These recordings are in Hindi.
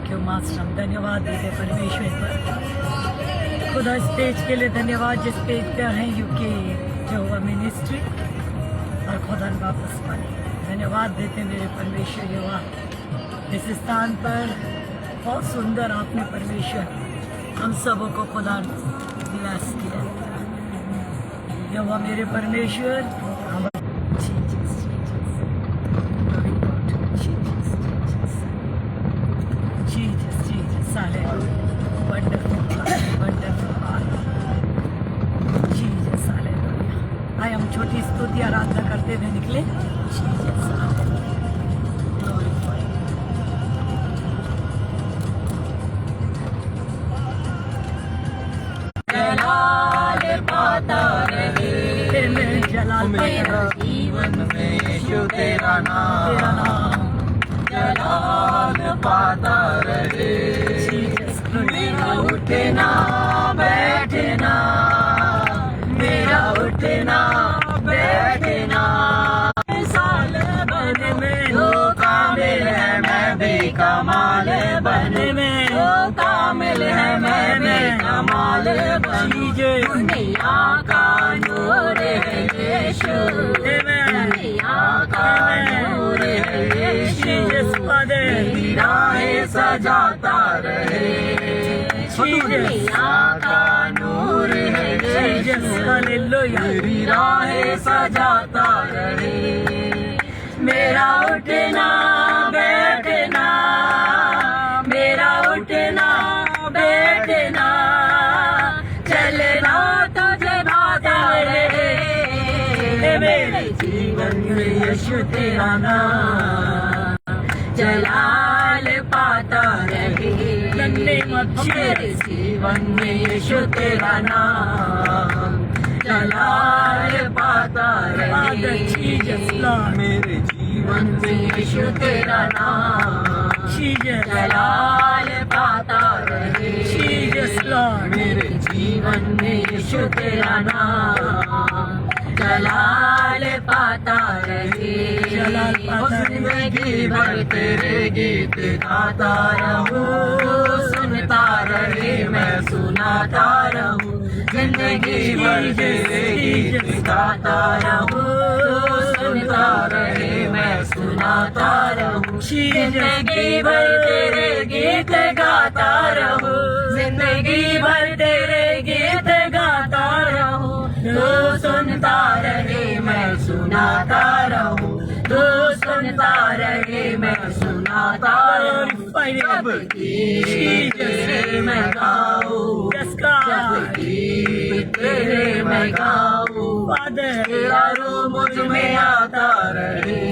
थैंक यू मास्टर, हम धन्यवाद देते परमेश्वर पर। खुदा स्टेज के लिए धन्यवाद जिस पेज पर हैं यूके जो मिनिस्ट्री, और खुदा वापस पाने धन्यवाद देते मेरे परमेश्वर युवा। इस स्थान पर बहुत सुंदर आपने परमेश्वर हम सबों को खुदा ब्लेस किया युवा मेरे परमेश्वर। हम छोटी स्तुति आराधना करते हुए निकले। जलाल पाता रहे जलाल मेरा जीवन में यीशु तेरा नाम जलाल पाता रहे। मेरा उठना बैठना, मेरा उठना बैठना साल बन में हो कामिल है, मैं भी कमाल बन में हो कामिल है, मैं भी कमाल बन। दुनिया का नूर है यीशु, दुनिया का नूर है यीशु, मेरी राहें सजाता रहे। दुनिया का नूर है यीशु, मेरी राहें सजाता रहे। मेरा उठना बैठना, मेरा उठना बैठना, चलना तुझे भाता रहे। मेरे जीवन में यीशु तेरा नाम जलाल पाता रहे। मेरे जीवन में यीशु तेरा नाम जलाल पाता रहे। मेरे जीवन में यीशु तेरा नाम जलाल पाता रहे। मेरे जीवन में यीशु तेरा नाम जलाल पाता रहे। जिंदगी भर तेरे गीत गाता रहूं, सुनता रहे मैं सुनाता रहूं। जिंदगी भर तेरे गीत गाता रहूं, सुनता रहे मैं सुनाता रहूं। जिंदगी भर तेरे गीत गाता रहूं, जिंदगी भर तेरे गीत गाता रहूं। तू सुनता रहे मैं सुनाता रहूं, तू सुनता रहे मैं सुनाता रहूं। जब गीत तेरे मैं गाऊं, जब गीत तेरे मैं गाऊं, तेरा रूह मुझ में आता रहे।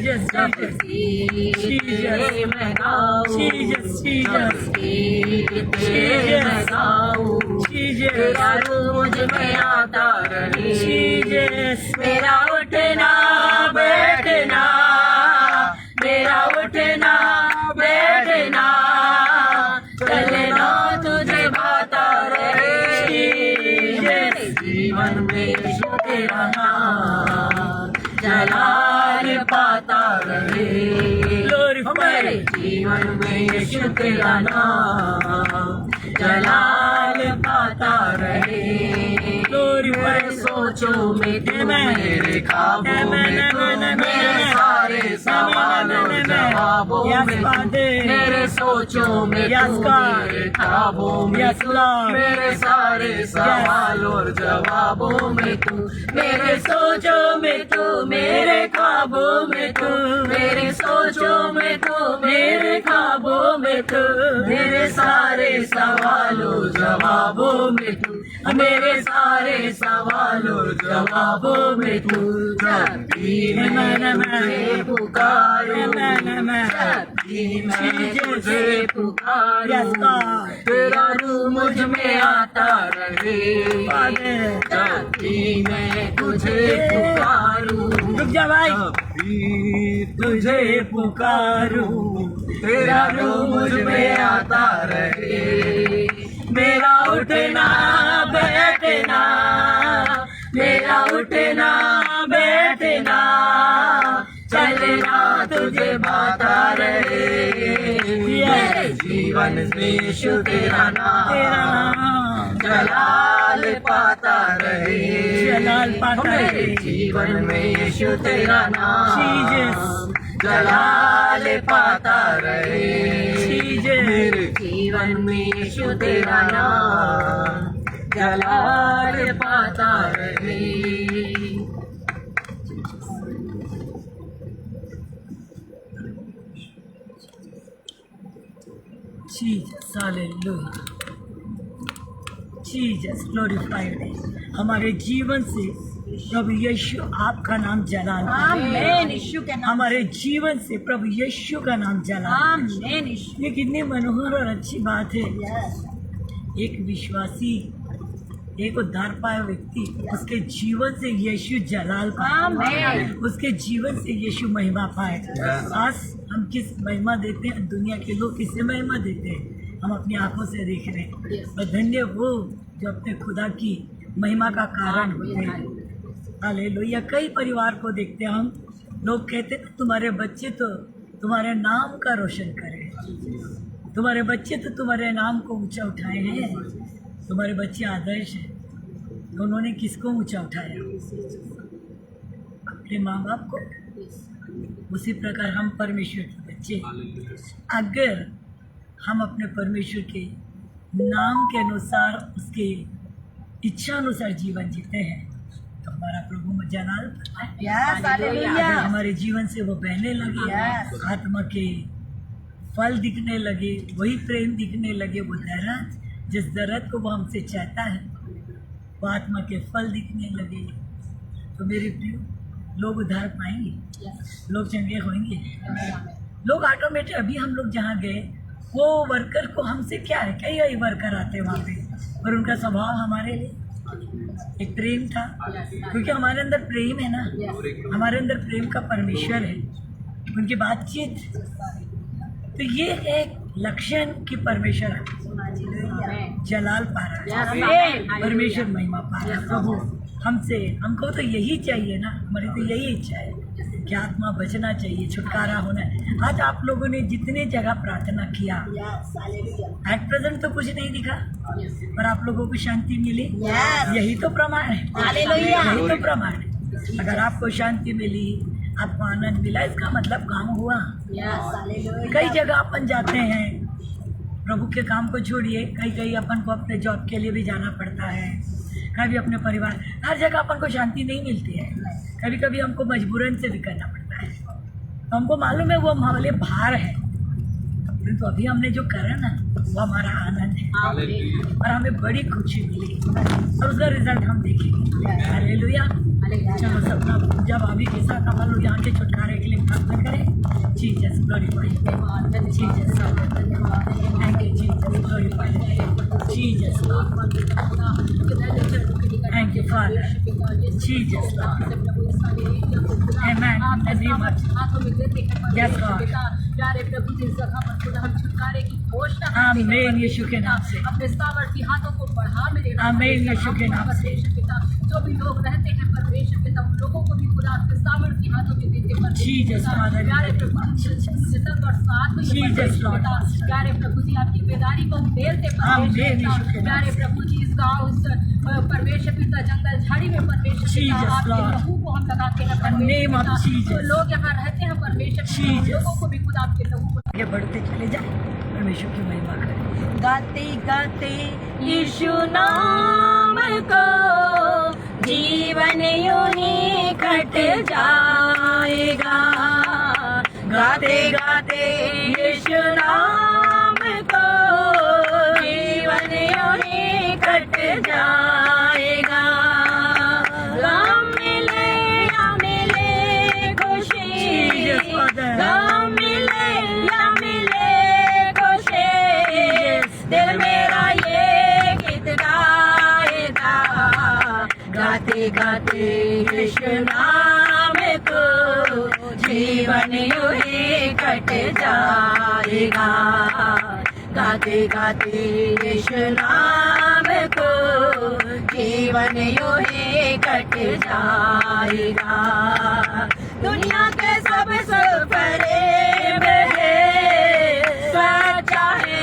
जब गीत तेरे मैं गाऊं, जब गीत तेरे मैं गाऊं, तेरा रूह मुझ में आता रहे। मेरा उठना बैठना, मेरा उठना बैठना, चलना तुझे भाता रहे। मेरे जीवन में यीशु तेरा नाम जलाल पाता रहे। मेरे जीवन में यीशु तेरा नाम जलाल पाता रहे। मेरे सोचों में तू, मेरे ख्वाबों में तू, मेरे सारे सवालों जवाबों में तू। मेरे सोचों में तू, मेरे ख्वाबों में तू, मेरे सारे सवाल और जवाबों में तू। मेरे सोचों में तू, मेरे ख्वाबों में तू, मेरे सोचों में तू, मेरे ख्वाबों में तू। मेरे सारे सवालों जवाबों में तू, मेरे सारे सवालों जवाबों में तू। जब भी मैं तुझे पुकारूं, जब भी मैं तुझे पुकारूं, तेरा रूह मुझ में आता रहे। जब भी मैं तुझे पुकारूं, जब भी तुझे पुकारूं, तेरा रूह मुझ में आता रहे। मेरा उठना बैठना, मेरा उठना बैठना, चलना तुझे भाता रहे। मेरे जीवन में यीशु तेरा नाम नाम जलाल पाता रहे, जलाल पाता मेरे रहे। जीवन में यीशु तेरा नाम जीसस जलाल पाता रहे, जीसस मेरे जीवन में यीशु तेरा नाम जलाल पाता रहे। जीसस हालेलुया, जीसस ग्लोरीफाइड है। हमारे जीवन से प्रभु यीशु आपका नाम जलाल पाए। आमीन यीशु के नाम। हमारे जीवन से प्रभु यीशु का नाम जलाल पाए। आमीन यीशु। ये कितनी मनोहर और अच्छी बात है। यस एक विश्वासी, एक उद्धार पाया व्यक्ति, उसके जीवन से यीशु जलाल पाए, आमीन। उसके जीवन से यीशु महिमा पाए। Yes. आज हम किस महिमा देते हैं, दुनिया के लोग किससे महिमा देते हैं, हम अपनी आंखों से देख रहे हैं। Yes. और धन्य वो जो अपने खुदा की महिमा का कारण होते हैं। हालेलुया। कई परिवार को देखते हैं हम, लोग कहते हैं तुम्हारे बच्चे तो तुम्हारे नाम का रोशन करें, तुम्हारे बच्चे तो तुम्हारे नाम को ऊंचा उठाए हैं, तुम्हारे बच्चे आदर्श हैं। तो उन्होंने किसको ऊंचा उठाया? अपने माँ बाप को। उसी प्रकार हम परमेश्वर के बच्चे, अगर हम अपने परमेश्वर के नाम के अनुसार, उसके इच्छा अनुसार जीवन जीते हैं, तो हमारा प्रभु में जलाल पाता है। Yes hallelujah. अगर हमारे जीवन से वो बहने लगे, Yes. आत्मा के फल दिखने लगे, वही प्रेम दिखने लगे, वो दर्द, जिस दर्द को वो हमसे चाहता है, वो आत्मा के फल दिखने लगे, तो मेरे प्रियो लोग उद्धार पाएंगे, लोग चंगे होंगे, लोग ऑटोमेटिक। अभी हम लोग जहाँ गए, वो वर्कर को हमसे क्या है, कई वर्कर आते हैं वहाँ पे, और उनका स्वभाव हमारे लिए एक प्रेम था, क्योंकि हमारे अंदर प्रेम है ना, हमारे अंदर प्रेम का परमेश्वर है। उनकी बातचीत, तो ये एक लक्षण कि परमेश्वर जलाल पा रहा है, परमेश्वर महिमा पा रहा है। प्रभु हमसे, हमको तो यही चाहिए ना, हमारी तो यही इच्छा है कि आत्मा बचना चाहिए, छुटकारा होना है। आज आप लोगों ने जितने जगह प्रार्थना किया, एट प्रेजेंट तो कुछ नहीं दिखा, पर आप लोगों को शांति मिली, Yes. यही तो प्रमाण है। हालेलुया। यही तो प्रमाण है। अगर आपको शांति मिली, आपको आनंद मिला, इसका मतलब काम हुआ। Yes hallelujah. कई जगह अपन जाते हैं, प्रभु के काम को छोड़िए, कई अपन को अपने जॉब के लिए भी जाना पड़ता है, कभी अपने परिवार, हर जगह अपन को शांति नहीं मिलती है, कभी कभी हमको मजबूरन से भी करना पड़ता है। तो हमको मालूम है वो हमारे लिए भार है, परंतु अभी हमने जो करा ना, वो हमारा आनंद है और हमें बड़ी खुशी मिली, और उसका रिजल्ट हम देखेंगे। हालेलुया। चलो सब लोग जब अभी के साथ हम लोग यहाँ के छुटकारे के लिए प्रार्थना करें। Jesus glorify, Jesus thank you, Jesus glorify, Jesus thank you father, Jesus amen. Yes, God. प्यारे प्रभु जिस जगह पर खुदा हम छुटकारे की घोषणा करते हैं, आमीन यीशु के नाम से, अपने सामर्थी हाथों को बढ़ा मेरे आमीन यीशु के नाम से। परमेश्वर पिता, जो भी लोग रहते हैं परमेश्वर पिता, उन लोगों को भी खुदा अपने सामर्थी हाथों में देते हैं परमेश्वर Jesus, पिता। Father, प्यारे प्रभु जितना बरसात में Jesus, परमेश्वर Lord. पिता, प्यारे प्रभु जी आपकी बेदारी को मेलते आमीन परमेश्वर यीशु के पिता। नाम प्यारे से। प्रभु जी इस गाँव, उस परमेश्वर पिता जंगल झाड़ी में परमेश्वर पिता, Jesus, आपके Lord. लहू को हम लगाते हैं name परमेश्वर of पिता। Jesus. जो लोग यहाँ रहते हैं परमेश्वर पिता, उन Jesus. लोगों को भी खुदा आपके लहू को आगे बढ़ते चले जाए, परमेश्वर की महिमा करें। गाते गाते यीशु नाम को जीवन यूं ही कट जाएगा। गाते गाते यीशु नाम को जीवन यूं ही कट जाएगा। गम मिले या मिले खुशी, Jesus, Father. गम मिले या मिले खुशी, दिल मेरा ये गीत गाएगा। गाते गाते यीशु नाम को जीवन यूं ही कट जाएगा। गाते गाते यीशु नाम को जीवन यूं ही कट जाएगा। दुनिया के सब सुख फरेब है, सच्चा है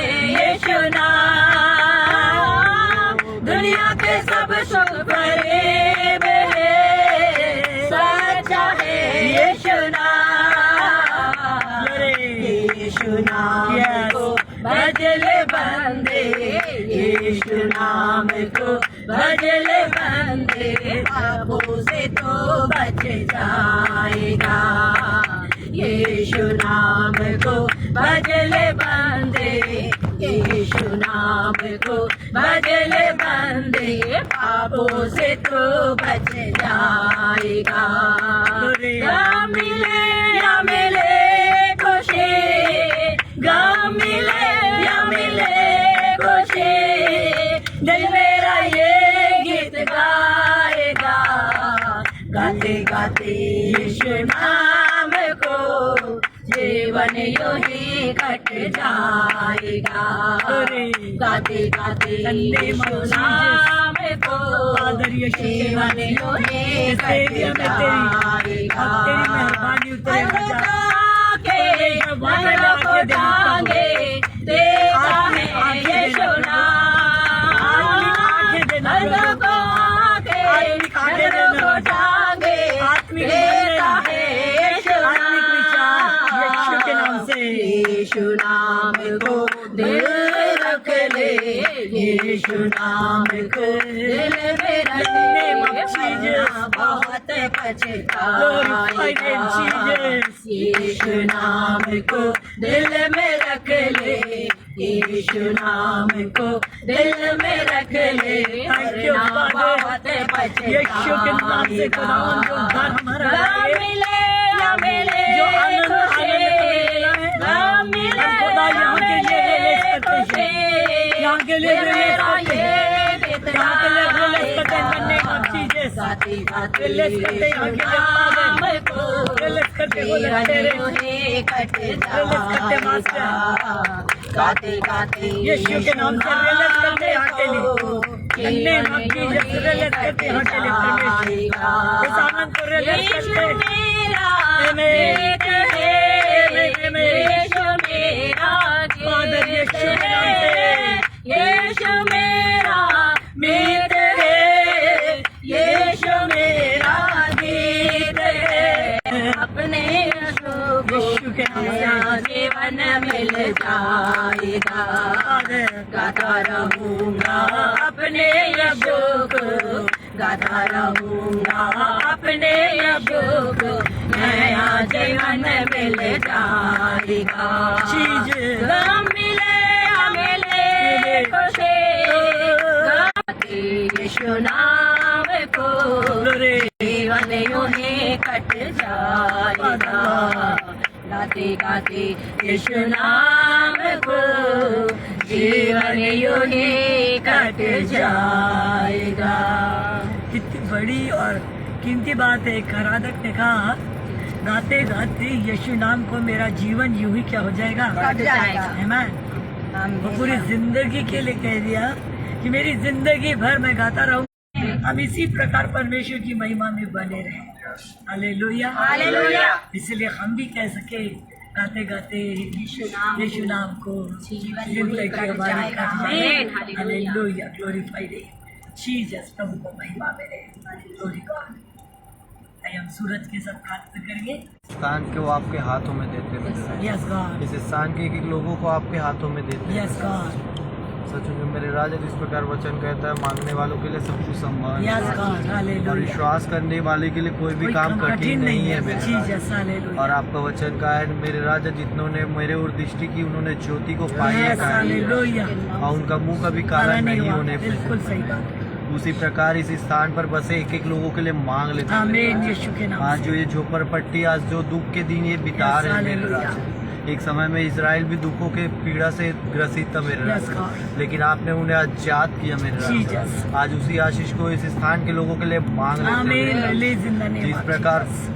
नाम को भजले बंदे, यीशु नाम को भजले बंदे, पापों से तो बच जाएगा। यीशु नाम को भजले बंदे, यीशु नाम को भजले बंदे, पापों से तो बच जाएगा। गम मिले या मिले खुशी, गम मिले या मिले खुशी, दिल मेरा ये गीत गाएगा। गाते गाते यीशु नाम को जीवन यूं ही कट जाएगा। गाते गाते यीशु नाम को जीवन यूं ही कट जाएगा। नजरों को जाएंगे देता है यीशु नाम, नजरों को नजरों को जाएंगे देता है यीशु नाम। यीशु नाम को दिल रख ले, यीशु नाम को दिल में रखने बहुत पछताएगा। यीशु नाम को दिल में रख ले, यीशु नाम को दिल में रख ले, बहुत पछताएगा। मिले या मिले खुशी, मिले खुशी, दिल मेरा ये गीत गाएगा। गाते गाते यीशु नाम को जीवन यूं ही कट जाएगा। गाते गाते यीशु के नाम से रिलैक्स करते हैं जीवन यूं ही कट जाएगा। यीशु मेरा गीत है, यीशु मेरा गीत है, यीशु मेरा मीत है, यीशु मेरा गीत है। अपने यीशु को नया जीवन मिल जाएगा। गाता रहूंगा अपने यीशु को, गाता रहूंगा अपने यीशु को, नया जीवन मिल जाएगा। गम मिले या मिले खुशी, गाते यीशु नाम को जीवन यूं ही कट जाएगा। गाते गाते यीशु नाम को जीवन यूं ही कट जाएगा। कितनी बड़ी और कीमती बात है। एक आराधक ने कहा, गाते गाते यीशु नाम को मेरा जीवन यूं ही क्या हो जाएगा, कट जाएगा। आमीन। वो पूरी जिंदगी के लिए कह दिया कि मेरी जिंदगी भर मैं गाता रहूं। हम इसी प्रकार परमेश्वर की महिमा में बने रहे। Hallelujah, hallelujah. इसलिए हम भी कह सके गाते गाते यीशु नाम को जिंदगी हमारी कट जाए। हालेलुया, ग्लोरीफाई डे जीसस, प्रभु को महिमा में रहे। Glory God. हम सूरज के साथ प्रार्थना करेंगे। स्थान के वो आपके हाथों में देते हैं। यस गॉड, इस स्थान के एक लोगों को आपके हाथों में देते हैं। यस गॉड, सच में मेरे राजा जिस प्रकार वचन कहता है, मांगने वालों के लिए सब कुछ संभव यस है गॉड, और हालेलुया। विश्वास करने वाले के लिए कोई भी काम कठिन नहीं है मेरे राजा। Jesus, hallelujah. और आपका वचन का है, मेरे राजा जितनों ने मेरे ओर दृष्टि की उन्होंने ज्योति को पाई है, यस, हालेलुया। और उनका मुंह कभी काला नहीं होने बिल्कुल सही बात है। उसी प्रकार इस स्थान पर बसे एक एक लोगों के लिए मांग लेते हैं। आमीन, यीशु के नाम आज से। जो ये झोपड़पट्टी, आज जो दुख के दिन ये बिता रहे हैं मेरे हालेलुया। राजा। एक समय में इजराइल भी दुखों के पीड़ा से ग्रसित था मेरे Yes, राजा, God. लेकिन आपने उन्हें आजाद किया मेरे राजा। Jesus. आज उसी आशीष को इस स्थान के लोगों के लिए मांग लेते आमीन, हैं। रिलीज इन द नेम जिस ऑफ प्रकार जीसस।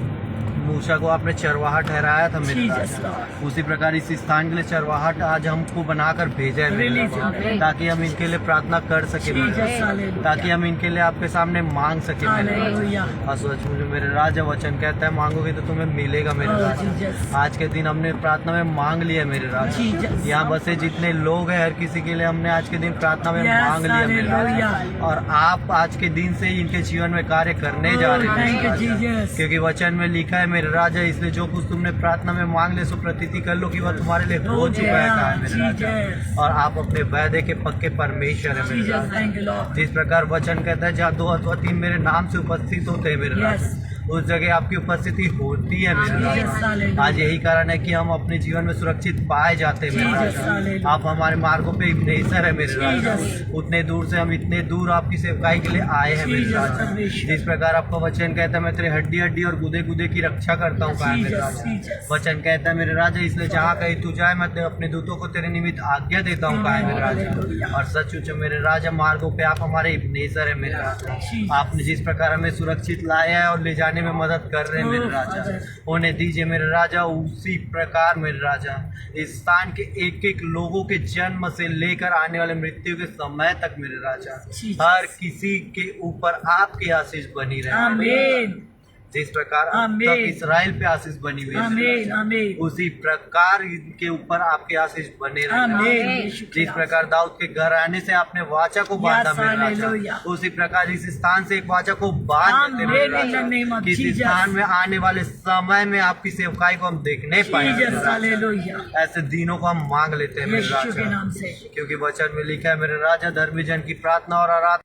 मूसा को आपने चरवाहा ठहराया था मेरे Jesus, राजा, Lord. उसी प्रकार इस स्थान के लिए चरवाहट आज हमको बनाकर भेजा है मेरे Release राजा, in the- ताकि हम इनके लिए प्रार्थना कर सके मेरे Jesus, राजा, hallelujah. ताकि हम इनके लिए आपके सामने मांग सके मेरे राजा। हालेलुया। और सच मुझे मेरे राजा वचन कहता है, मांगोगे तो तुम्हें मिलेगा मेरे Oh, राजा। Jesus. आज के दिन हमने प्रार्थना में मांग लिया मेरे राजा। Jesus. यहाँ बसे जितने लोग हैं, हर किसी के लिए हमने आज के दिन प्रार्थना में Yes, मांग लिया मेरे राजा। hallelujah. और आप आज के दिन से ही इनके जीवन में कार्य करने जा रहे Oh, हैं thank मेरे you, राजा। Jesus. क्योंकि वचन में लिखा है, मेरे राजा, इसलिए जो कुछ तुमने प्रार्थना में मांग ले सो प्रतीति कर लो कि वह तुम्हारे लिए हो चुका है, कहा है मेरे राजा। और आप अपने वायदे के पक्के परमेश्वर है मेरे Jesus, Raja. thank you, Lord. जिस प्रकार वचन कहता है जहाँ 2 अथवा 3 मेरे नाम से उपस्थित होते हैं मेरे Yes. राजा, उस जगह आपकी उपस्थिति होती है मेरे Yes, राजा। hallelujah. आज यही कारण है कि हम अपने जीवन में सुरक्षित पाए जाते हैं मेरे Jesus, राजा। hallelujah. आप हमारे मार्गों पे इब्नेसर है मेरे राजा। Jesus. उतने दूर से हम इतने दूर आपकी सेवकाई के लिए आए हैं मेरे Jesus, राजा। परमेश्वर। जिस प्रकार आपका वचन कहता है मैं तेरे हड्डी हड्डी और गुदे गुदे की रक्षा करता हूँ, कहा है मेरे Jesus, राजा। Jesus. वचन कहता है मेरे राजा, इसलिए जहाँ कहीं तू जाए मैं अपने दूतों को तेरे निमित्त आज्ञा देता हूँ, कहा है मेरे राजा। और सचमुच मेरे राजा मार्गों पे आप हमारे इब्नेसर है मेरे राजा। आपने जिस प्रकार हमें सुरक्षित लाया है और ले जाने में मदद कर रहे हैं मेरे राजा, होने दीजिए मेरे राजा। उसी प्रकार मेरे राजा इस स्थान के एक एक लोगों के जन्म से लेकर आने वाले मृत्यु के समय तक मेरे राजा हर किसी के ऊपर आपकी आशीष बनी रहे। Amen. जिस प्रकार अब आमीन। तक इसराइल पे आशीष बनी हुई है मेरे Amen. राजा, Amen. उसी प्रकार इनके ऊपर आपकी आशीष बने रहे। Amen. जिस प्रकार दाऊद के घर आने से आपने वाचा को बांधा Yes, मेरे राजा, hallelujah. उसी प्रकार इस स्थान से एक वाचा को बांध देते मेरे Amen. In the name Raja of कि इस Jesus. स्थान में आने वाले समय में आपकी सेवकाई को हम देखने पाए मेरे Jesus, राजा। hallelujah. ऐसे दिनों को हम मांग लेते हैं मेरे यीशु के राजा, नाम से। क्योंकि वचन में लिखा है मेरे राजा धर्मी जन की प्रार्थना और आराधना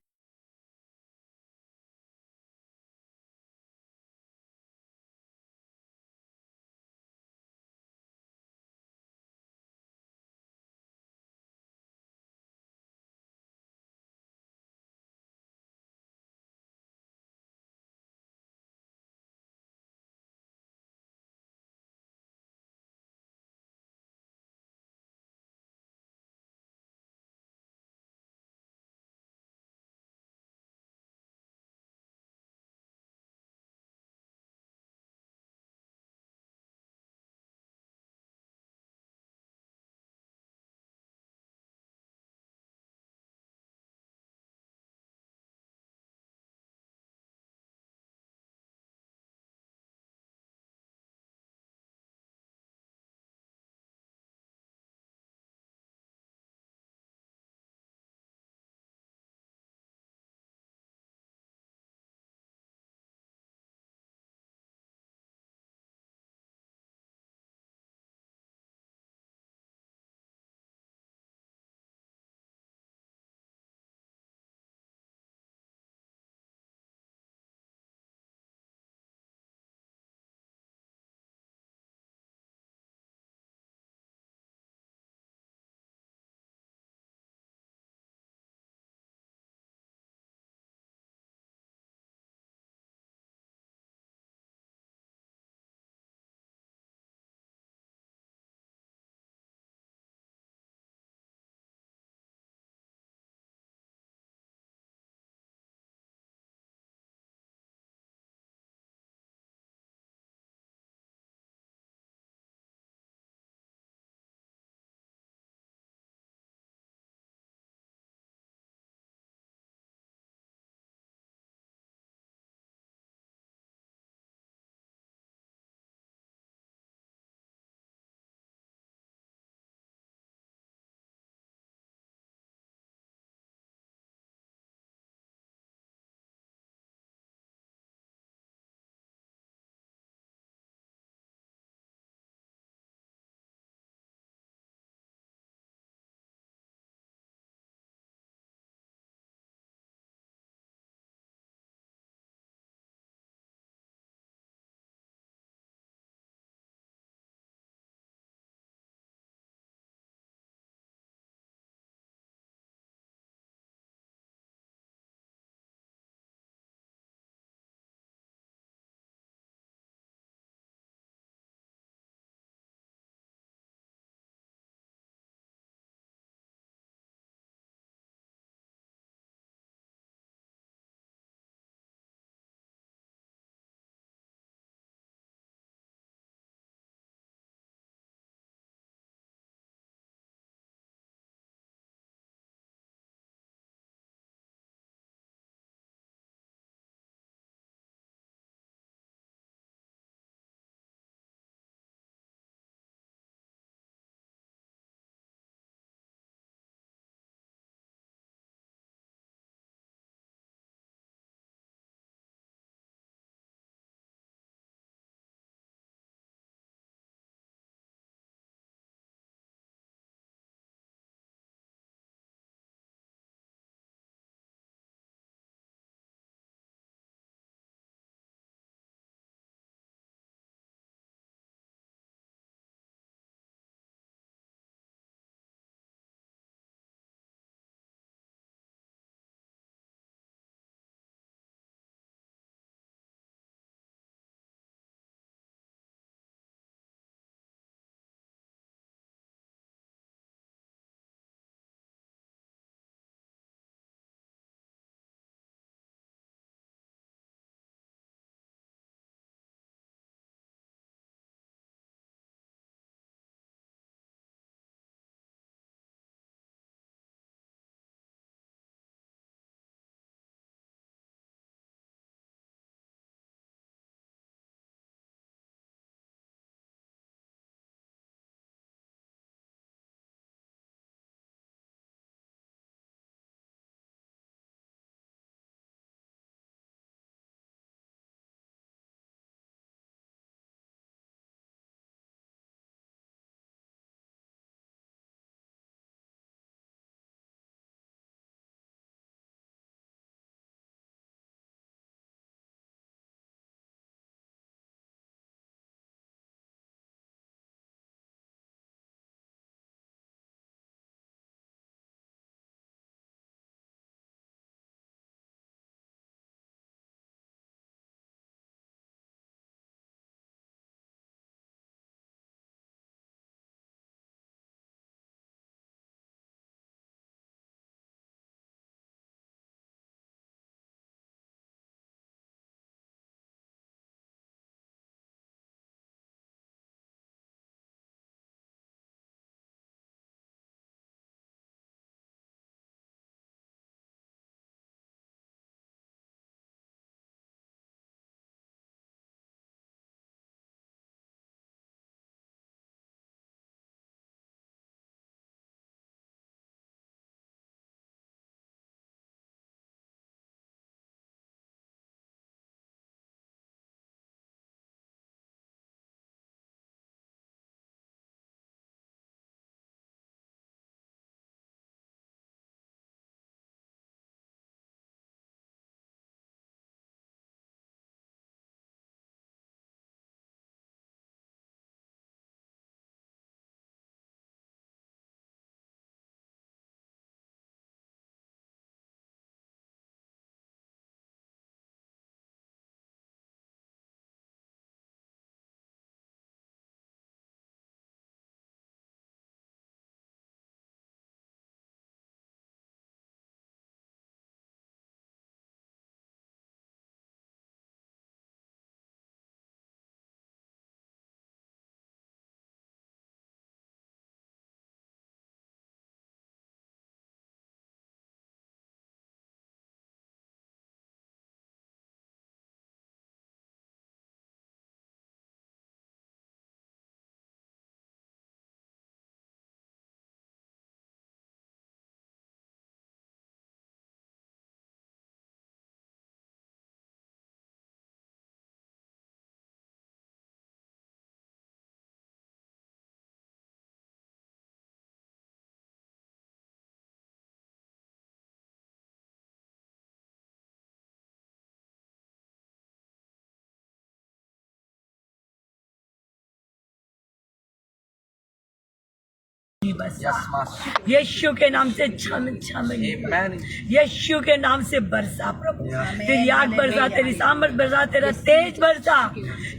बरसा, Yes, Master. यीशु के नाम से छम Amen. यीशु के नाम से बरसा प्रभु, Yes. तेरी आग बरसा, तेरी सामर्थ बरसा, तेरा तेज बरसा,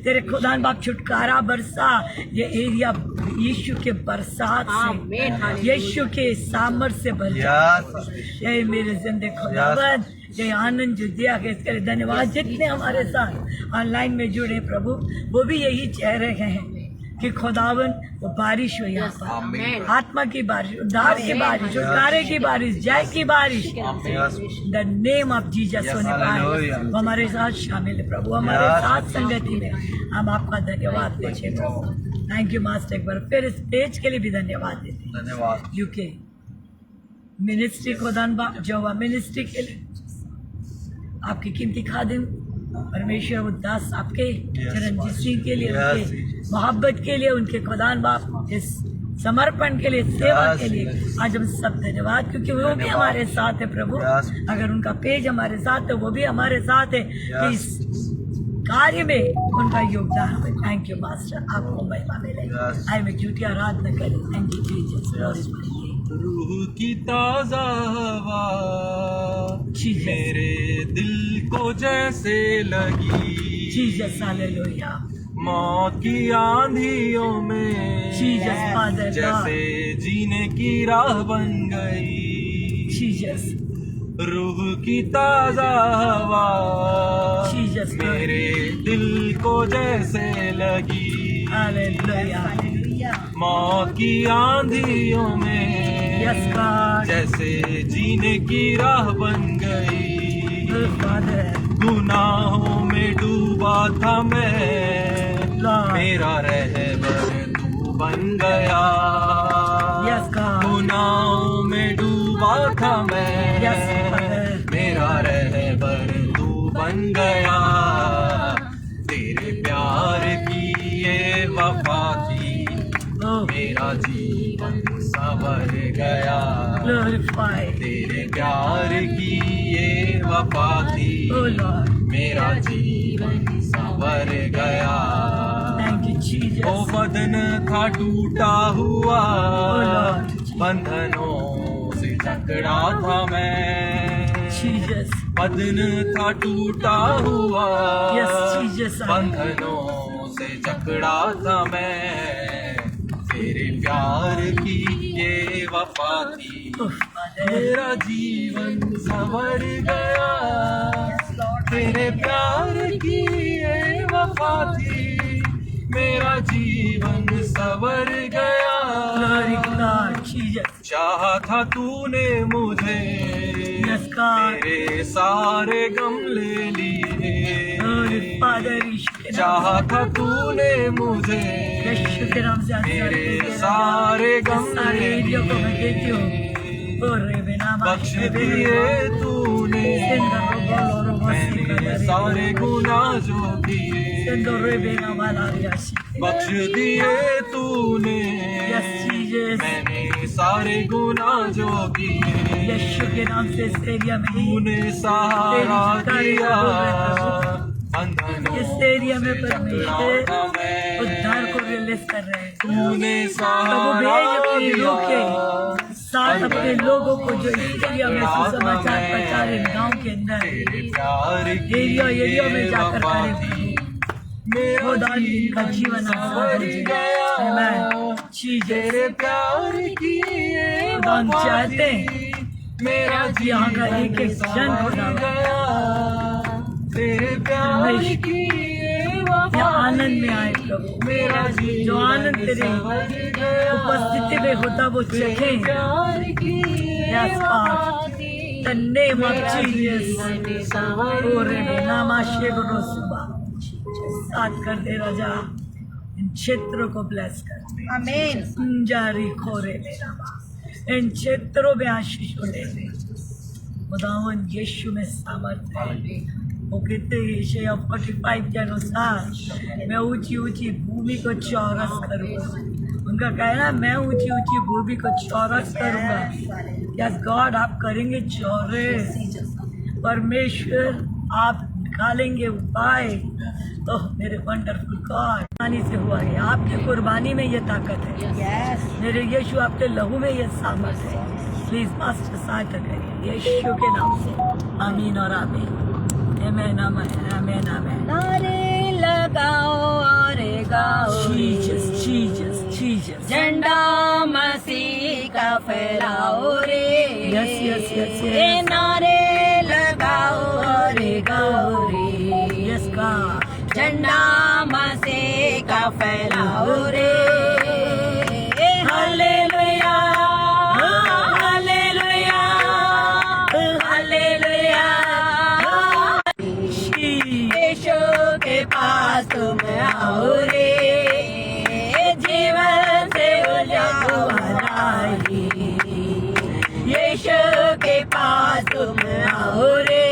तेरे खुदा बाप छुटकारा बरसा, ये एरिया यीशु के बरसात से, यीशु के सामर्थ से बरसा। Yes. ये मेरे जिंदे खुदावन, ये आनंद जो दिया गया इसके लिए धन्यवाद। जितने हमारे साथ ऑनलाइन में जुड़े प्रभु, वो भी यही चाह रहे हैं कि खुदावन वो बारिश हो यहाँ पर, Amen. आत्मा की बारिश, उद्धार की बारिश, छुटकारे की बारिश, जय की बारिश, Yes. The name of Jesus Yes, होने पाए। hallelujah. वो हमारे साथ शामिल है प्रभु, हमारे Yes. साथ संगति में हम आपका धन्यवाद देते हैं प्रभु। थैंक यू मास्टर, एक बार फिर इस पेज के लिए भी धन्यवाद देते हैं। धन्यवाद। यूके मिनिस्ट्री खुदान बाप जवा मिनिस्ट्री के लिए आपकी कीमती खादिम परमेश्वर उदास आपके Yes, चरणजीत सिंह के लिए, Yes, उनके Jesus. मोहब्बत के लिए, उनके खुदान बाप इस समर्पण के लिए, सेवा Yes, के लिए Jesus. आज हम सब धन्यवाद, क्योंकि वो भी धन्यवाद। हमारे साथ है प्रभु। Yes. अगर उनका पेज हमारे साथ है, वो भी हमारे साथ है कि Yes. इस कार्य में उनका योगदान हो। थैंक यू मास्टर, आपको महिमा मिले। Yes. आई में झूठी आराधना करें। Thank you Jesus. रूह की ताजा हवा Jesus. मेरे दिल को जैसे लगी, जीसस हालेलुया। मौत की आंधियों में Jesus, Father God. जैसे जीने की राह बन गई। जीसस रूह की ताजा हवा Jesus, Lord. मेरे दिल को जैसे लगी, हालेलुया। मौत की आंधियों में यस गॉड, जैसे जीने की राह बन गई। फादर गुनाहों में डूबा था मैं, Lord. मेरा रहबर तू बन गया। यस गॉड, गुनाहों में डूबा था मैं, Yes, Father. मेरा रहबर तू बन गया। तेरे प्यार की ये वफा थी, ओह मेरा जीवन संवर गया। ग्लोरीफाई, तेरे प्यार की ये वफा थी, ओह लॉर्ड, मेरा जीवन संवर गया। Thank you O Jesus. बदन था टूटा हुआ, Lord. बंधनों से जकड़ा था मैं। जीसस, बदन था टूटा हुआ, Yes, Jesus. बंधनों से जकड़ा था मैं। तेरे प्यार की ये वफा थी, ओह फादर, मेरा जीवन संवर गया। तेरे प्यार की ये वफा थी, मेरा जीवन संवर गया। ग्लोरी गॉड, जीसस, चाहा था तूने मुझे, Yes, God. मेरे सारे गम ले लिए। ग्लोरी फादर, यीशु के नाम चाहा था तूने मुझे, से, यीशु के नाम से मेरे सारे गम सारे ले एरिया को मैं देती हूँ। लिए। ओ रे बिना बख्श दिए तूने मैंने सारे गुनाह जो किए। बख्श दिए तूने Yes, Jesus. मैंने सारे गुनाह जो किए। यीशु के नाम से इस एरिया में तूने सहारा तेरी दिया, बंधनों इस एरिया में परमेश्वर उद्धार को रिलीज कर रहे हैं। तूने प्रभु सहारा भेज अपने लोग दिया, के साथ अपने लोगों को जो इस एरिया में सुसमाचार प्रचार है, गांव के अंदर तेरे प्यार की एरिया में जाकर वफा करें थी, प्रभु। मेरा खुदा इनका जीवन आसान हो जाए। आमीन। जीसस, तेरे प्यार की ये खुदा हम वफा चाहते हैं थी, मेरा यहाँ का जीवन एक-एक जन संवर खुदा गया। तेरे प्यार परमेश्वर की ये या वफा आनंद में थी, आए प्रभु। मेरा जो आनंद जीवन तेरे संवर गया। उपस्थिति में होता वो तेरे चखें। प्यार की ये Yes, वफा God. थी, The name of मेरा Jesus. जीवन संवर ओ रे गया। नामा शेबरो सुबह साथ कर दे राजा, इन क्षेत्रों को ब्लेस कर दे। आमीन। जारी खोरे मेरा इन क्षेत्रों में आशीष को दे दे। खुदावन यीशु में सामर्थ है। वो कहते हैं यशायाह 45 के अनुसार मैं ऊंची ऊंची भूमि को चौरस करूंगा। उनका कहना मैं ऊंची ऊंची भूमि को चौरस करूंगा। यस गॉड, आप करेंगे चौरस। परमेश्वर आप निकालेंगे उपाय ओह मेरे वंडरफुल गॉड, कुर्बानी से हुआ है, आपकी कुर्बानी में ये ताकत है। मेरे यीशु आपके लहू में ये सामर्थ है। प्लीज मास्टर सहायता करिए यीशु के नाम से, आमीन और आमीन। आमीन आमीन आमीन आमीन। नारे लगाओ और गाओ जीसस जीसस जीसस। झंडा मसीह का फहराओ रे। यस यस यस ये यस नारे लगाओ और गाओ रे। Yes God. झंडा मसीह का फहराओ रे। Hallelujah hallelujah hallelujah. यीशु के पास तुम आओ रे। जीवन से उजाला आई। यीशु के पास तुम आओ रे।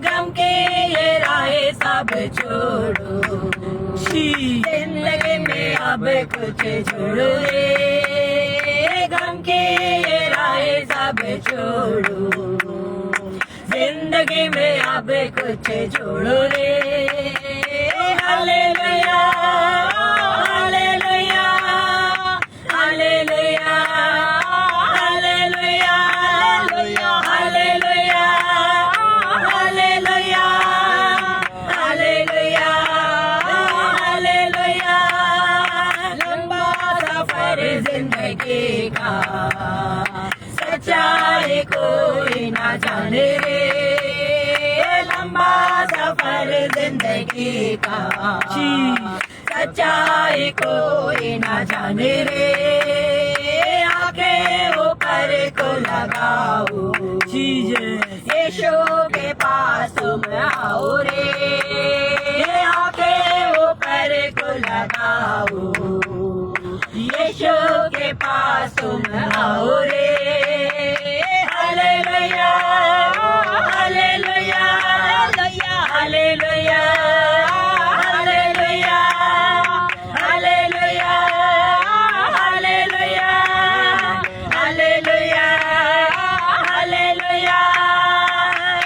गम के ये राहें सब छोड़ो। जिंदगी में अब कुछ छोड़ो रे। गम के ये राहें सब छोड़ो। जिंदगी में अब कुछ छोड़ो रे। Hallelujah hallelujah hallelujah hallelujah hallelujah hallelujah hallelujah hallelujah. लंबा सफर जिंदगी का सच्चाई कोई ना जाने रे। लंबा सफर जिंदगी का सच्चाई कोई ना जाने रे। आके ऊपर को लगाओ यीशु के पास तुम आओ रे। आके ऊपर को लगाओ यीशु के पास तुम आओ रे। Hallelujah hallelujah hallelujah hallelujah hallelujah hallelujah hallelujah hallelujah.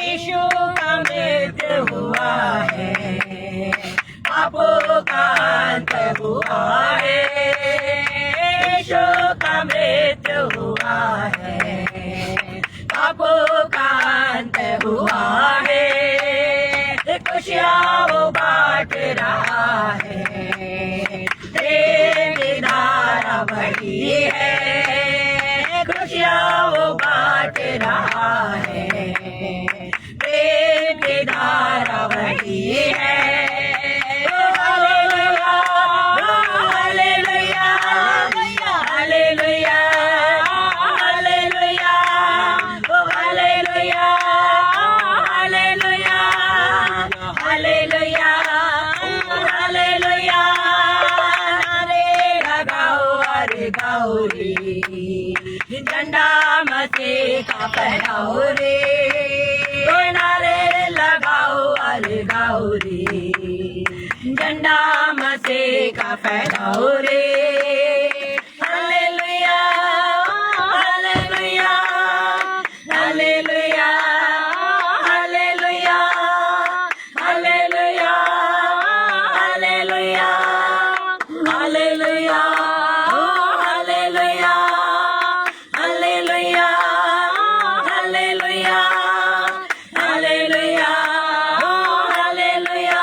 Yeshu का मृत्यु हुआ है, पापों का अंत हुआ है। यीशु का मृत्यु हुआ है, पापों का अंत हुआ है। खुशियाँ वो बांट रहा है, प्रेम की धारा बही है। खुशियाँ वो बांट रहा है, प्रेम की धारा बही है। Hallelujah hallelujah hallelujah hallelujah hallelujah hallelujah hallelujah hallelujah. नारे लगाओ अरे गाओ रे। झंडा मसीह का फहराओ रे। नारे लगाओ अरे गाओ रे। झंडा मसीह का फहराओ रे। Hallelujah hallelujah hallelujah hallelujah hallelujah hallelujah hallelujah hallelujah hallelujah hallelujah hallelujah hallelujah.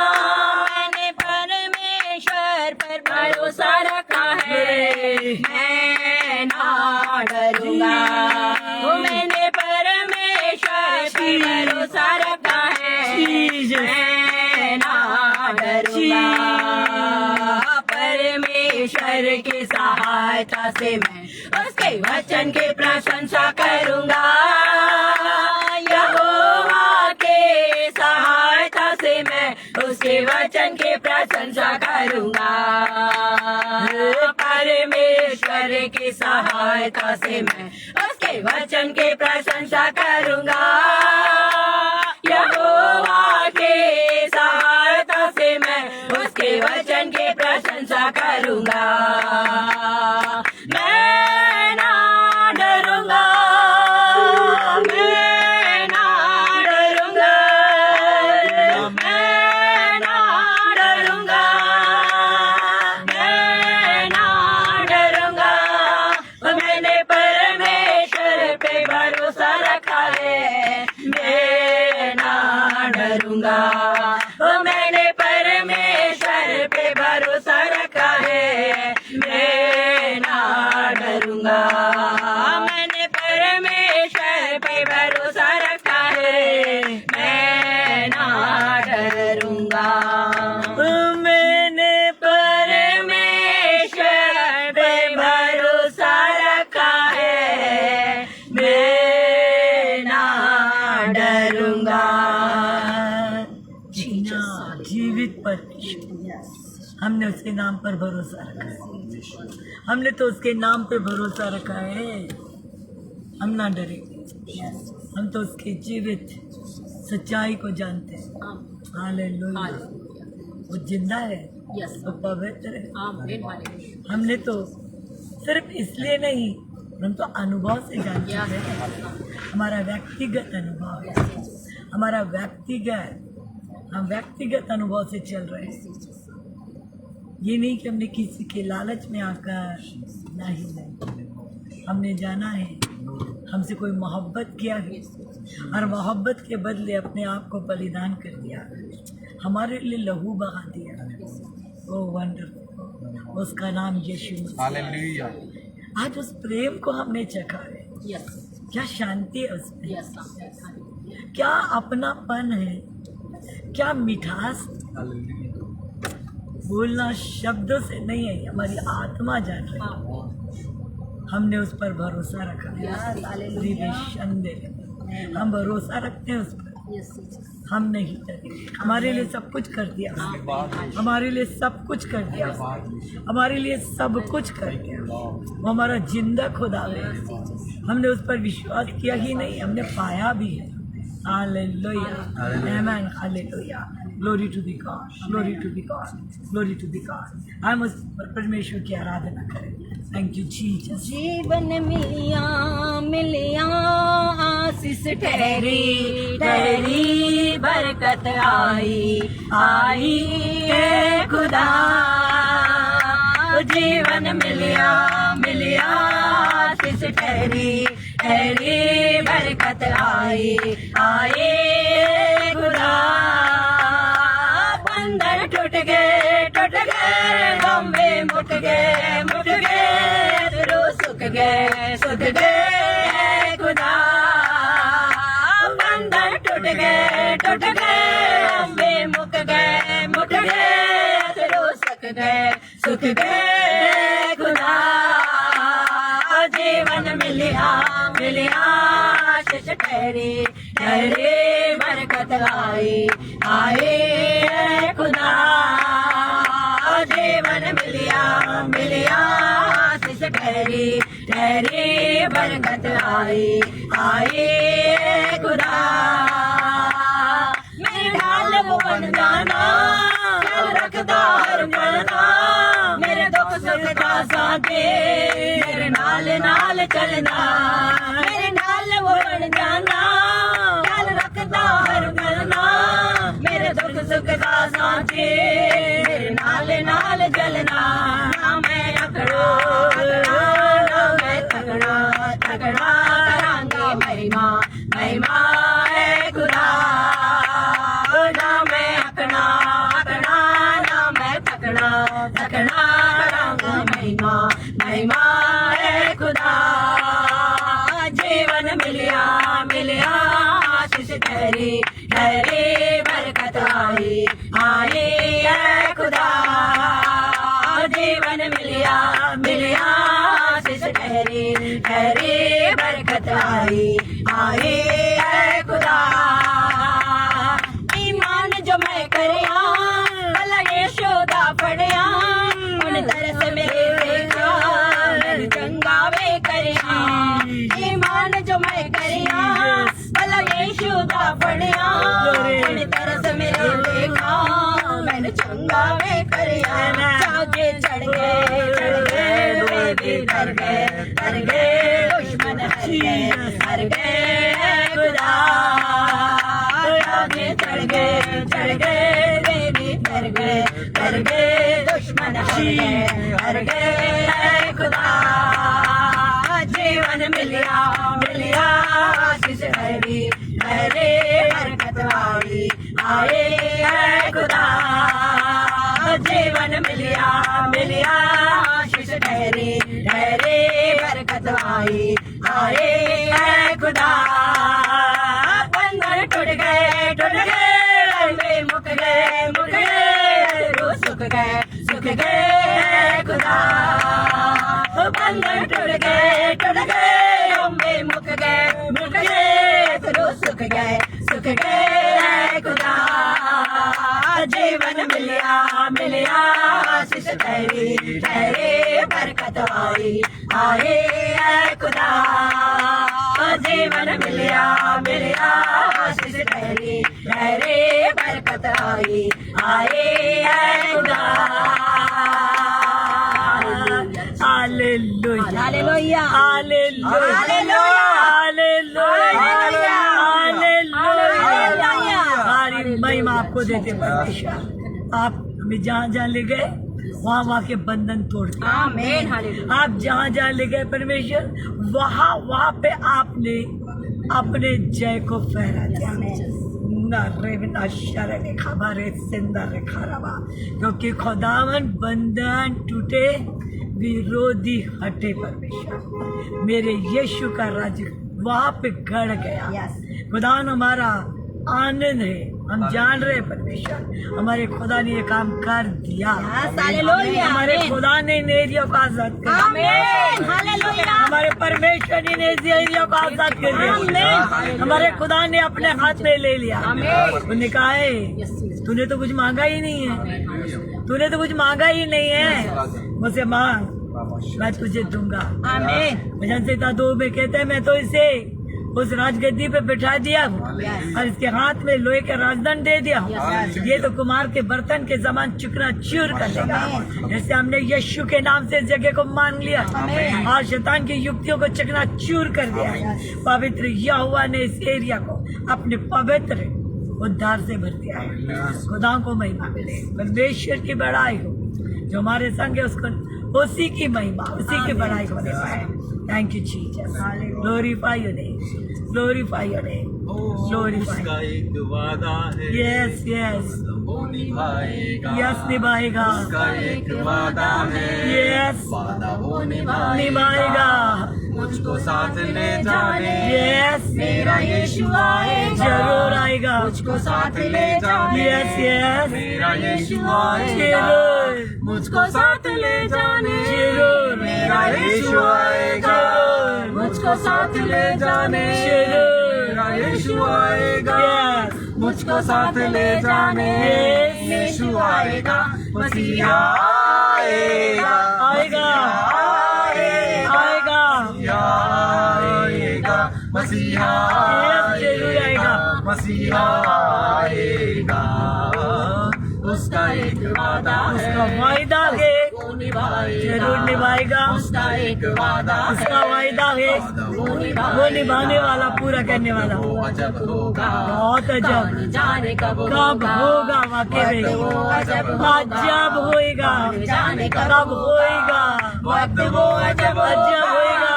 मैंने परमेश्वर पर भरोसा रखा है, मैं ना डरूंगा। मैंने परमेश्वर पर भरोसा रखा है, मैं ना डरूंगा। परमेश्वर की सहायता से मैं उसके वचन की प्रशंसा करूंगा। यहोवा के सहायता से मैं उसके वचन की प्रशंसा करूंगा। परमेश्वर की सहायता से मैं उसके वचन की प्रशंसा करूंगा। यहोवा के सहायता से मैं उसके वचन की प्रशंसा करूंगा। मैं ना डरूंगा, मैं ना डरूंगा, मैं ना हमने उसके नाम पर भरोसा रखा है, हमने तो उसके नाम पर भरोसा रखा है। हम ना डरे, हम तो उसकी जीवित सच्चाई को जानते हैं। हालेलुया, वो जिंदा है, यस वो पवित्र है। आमीन हालेलुया हमने तो सिर्फ इसलिए नहीं, हम तो अनुभव से जानते हैं। हमारा व्यक्तिगत अनुभव है, हमारा हम व्यक्तिगत अनुभव से चल रहे हैं। ये नहीं कि हमने किसी के लालच में आकर, नहीं, हमने जाना है हमसे कोई मोहब्बत किया है और मोहब्बत के बदले अपने आप को बलिदान कर दिया, हमारे लिए लहू बहा दिया। ओ वंडरफुल, उसका नाम यीशु मसीह। हालेलुया। आज उस प्रेम को हमने चखा है। यस क्या शांति है उसमें, यस हालेलुया क्या अपनापन है, क्या मिठास। बोलना शब्दों से नहीं है, हमारी आत्मा जान रही है। हमने उस पर भरोसा रखा। हम भरोसा रखते हैं उस पर, हम नहीं डरे। हमारे लिए सब कुछ कर दिया उसने, हमारे लिए सब कुछ कर दिया उसने, हमारे लिए सब कुछ कर दिया। वो हमारा जिंदा खुदा है। हमने उस पर विश्वास किया ही नहीं, हमने पाया भी है। Hallelujah, amen, hallelujah. Glory to the God, glory to the God, glory to the God. हम उस परमेश्वर की आराधना करें। Thank you Jesus. जीवन मिलिया आशीष ठहरी ठहरी, बरकत आई है खुदा। जीवन मिलिया आशीष ठहरी ठहरी, बरकत आई खुदा। बंधन टूट गए गम्बे मुट गए रो सुख गए खुदा। बंधन टूट गए गम्बे मुट गए रो सुख गए खुदा। जीवन मिलिया आशीष ठहरी बरकत आई खुदा। जीवन मिलिया आशीष ठहरी बरकत आई खुदा। मेरे ढाल वो बन जाना, ख्याल रखदा हर पलना, मेरे दुख सुख का साथ दे, मेरे नाल चलना। मेरे नाल वो बन जाना, ख्याल रखदा हर पलना, मेरे दुख सुख का साथ दे, मेरे नाल चलना। ना मैं अकड़ा ना मैं तगड़ा करांगी महिमा है खुदा। ना मैं अकड़ा ना मैं तगड़ा करांगी महिमा है खुदा। जीवन मिलिया आशीष ठहरी बरकत आई है खुदा। जीवन मिलिया आशीष ठहरी बरकत आई है खुदा। ईमान जो मैं करिया भला यशोदा फड़िया, उन तरस मेरे देखा मैंने चंगा वे करिया। ईमान जो मैं करिया भला यशोदा फड़िया, उन तरस मेरे देखा मैंने चंगा वे करिया। चाहे चढ़ गए भी कर गए दुश्मन हर गए खुदा। आगे चढ़ गए भी कर गए दुश्मन हर गए खुदा। जीवन मिलिया आशीष ठहरी बरकत आई है खुदा। जीवन मिलिया आशीष ठहरी बरकत आई है खुदा। बंधन टूट गए मुक गए रो सुख गए खुदा। बंधन टूट गए अम्बे मुक गए रो सुख गए खुदा। जीवन मिलिया ठहरे ठहरे बरकत आई आए ऐ खुदा जीवन मिलिया मिलिया आशीष ठहरे ठहरे बरकत आई आए ऐ खुदा hallelujah hallelujah hallelujah hallelujah hallelujah सारी महिमा आपको देते परमेश्वर। आप हमें जहाँ जहाँ ले गए वहाँ वहाँ के बंधन तोड़ते आमीन हालेलुया आप जहाँ जहाँ ले गए परमेश्वर वहाँ वहाँ पे आपने अपने जय को फहरा दिया क्योंकि खुदावन बंधन टूटे विरोधी हटे परमेश्वर मेरे यीशु का राज्य वहाँ पे गड़ गया। खुदावन हमारा आनंद है हम जान रहे हैं परमेश्वर हमारे खुदा ने ये काम कर दिया। हालेलुया हमारे खुदा ने इन एरिया को आजाद कर आमीन हालेलुया हमारे परमेश्वर ने इस एरिया को आजाद कर दिया। हमारे खुदा ने अपने हाथ में ले लिया। उन्होंने कहा है तूने तो कुछ मांगा ही नहीं है तूने तो कुछ मांगा ही नहीं है मुझसे मांग मैं तुझे दूंगा। आमीन भजन संहिता 2 में कहते हैं मैं तो इसे उस राजगद्दी पे बिठा दिया हूँ और इसके हाथ में लोहे का राजदंड दे दिया हूँ। ये तो कुमार के बर्तन के समान चुकना चूर कर देगा। जैसे हमने यीशु के नाम से इस जगह को मान लिया और शैतान की युक्तियों को चकना चूर कर दिया। पवित्र यहोवा ने इस एरिया को अपने पवित्र उद्धार से भर दिया है। खुदा को महिमा मिले परमेश्वर की बड़ाई हो जो हमारे संग है उसको उसी की महिमा उसी की बड़ाई होने पाए। Thank you, Jesus. Glorify your name. Glorify your name. Glorify. उसका एक वादा है Yes, yes. वो निभाएगा Yes, निभाएगा। उसका एक वादा है Yes, वादा वो निभाएगा निभाएगा। मुझको साथ ले जाने Yes, मेरा यीशु आएगा जरूर आएगा। मुझको साथ ले जाने Yes, yes. मेरा यीशु आएगा जरूर मुझको साथ ले जाने जरूर मेरा यीशु आएगा मुझको साथ ले जाने मेरा यीशु आएगा Yes. मुझको साथ ले जाने Yes. यीशु आएगा मसीहा आएगा आएगा आएगा आएगा मसीहा Yes, जरूर आएगा। मसीहा आएगा उसका एक वादा उसका वायदा है वो निभाएगा जरूर निभाएगा। उसका एक वादा उसका वायदा है वो निभाने वाला पूरा करने वाला वो अजब होगा बहुत अजब जाने कब कब होगा वाकई में अजब अजब होएगा जाने कब होएगा वक्त वो अजब अजब होएगा